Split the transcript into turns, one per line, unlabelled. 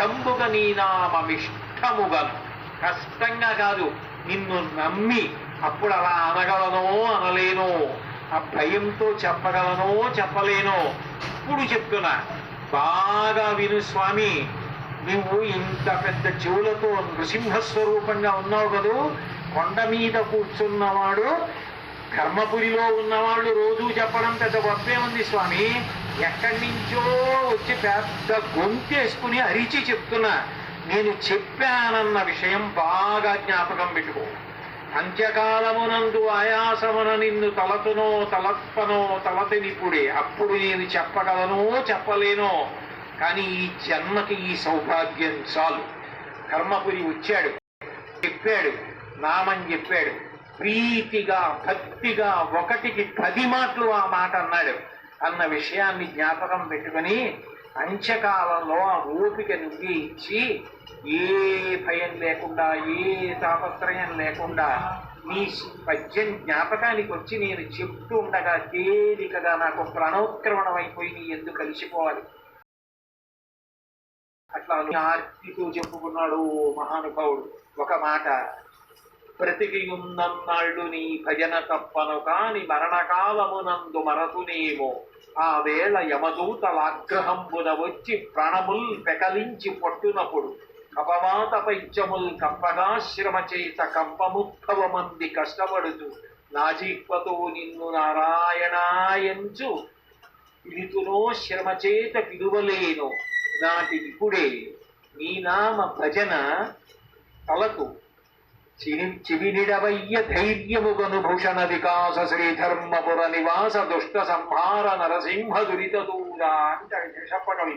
సాధ్యంబుగ నీ నామమిష్టముగను. కష్టంగా కాదు, నిన్ను నమ్మి అప్పుడు అలా అనగలనో అనలేనో, ఆ భయంతో చెప్పగలనో చెప్పలేనో. ఇప్పుడు చెప్తున్నా, బాగా విను స్వామి. నువ్వు ఇంత పెద్ద చెవులతో నృసింహస్వరూపంగా ఉన్నావు కదూ. కొండ మీద కూర్చున్నవాడు, కర్మపురిలో ఉన్నవాళ్ళు రోజు చెప్పడం పెద్ద గొప్పే ఉంది స్వామి. ఎక్కడి నుంచో వచ్చి పెద్ద గొంతేసుకుని అరిచి చెప్తున్నా. నేను చెప్పానన్న విషయం బాగా జ్ఞాపకం పెట్టుకో. అంత్యకాలమునందు ఆయాసమున నిన్ను తలతునో తలప్పనో తలతనిప్పుడే. అప్పుడు నేను చెప్పగలనో చెప్పలేనో, కానీ ఈ జన్మకి ఈ సౌభాగ్యం చాలు. కర్మపురి వచ్చాడు, చెప్పాడు, నామం చెప్పాడు, ప్రీతిగా భక్తిగా 1కి 10 మాటలు ఆ మాట అన్నాడు. అన్న విషయాన్ని జ్ఞాపకం పెట్టుకుని అంత్యకాలంలో ఆ ఓపిక నువ్వు ఇచ్చి, ఏ భయం లేకుండా, ఏ తాపత్రయం లేకుండా నీ పద్యం జ్ఞాపకానికి వచ్చి నేను చెప్తూ ఉండగా తేలికగా నాకు ప్రణోత్క్రమణం అయిపోయి నీ ఎందుకు కలిసిపోవాలి. అట్లా ఆర్తితో చెప్పుకున్నాడు మహానుభావుడు. ఒక మాట, బ్రతికియున్నన్నాళ్ళు నీ భజన తప్పను కాని మరణకాలమునందు మరతునేమో, ఆ వేళ యమదూతలాగ్రహంబున వచ్చి ప్రాణముల్ పెకలించి పట్టునప్పుడు, కపవాత పైత్యముల్ కప్పగా శ్రమ చేత కంపముద్భవమంది కష్టపడుతూ, నాజీక్వతో నిన్ను నారాయణాయంచు పిలుతునో శ్రమ చేత పిలువలేను. నాటి ఇప్పుడే నీ నామ భజన తలకు చివినిడవయ్య ధైర్యముగను భూషణ వికాస శ్రీధర్మపుర నివాస దుష్ట సంహార నరసింహ దురిత దూరా అంటాడు చెప్పకవి.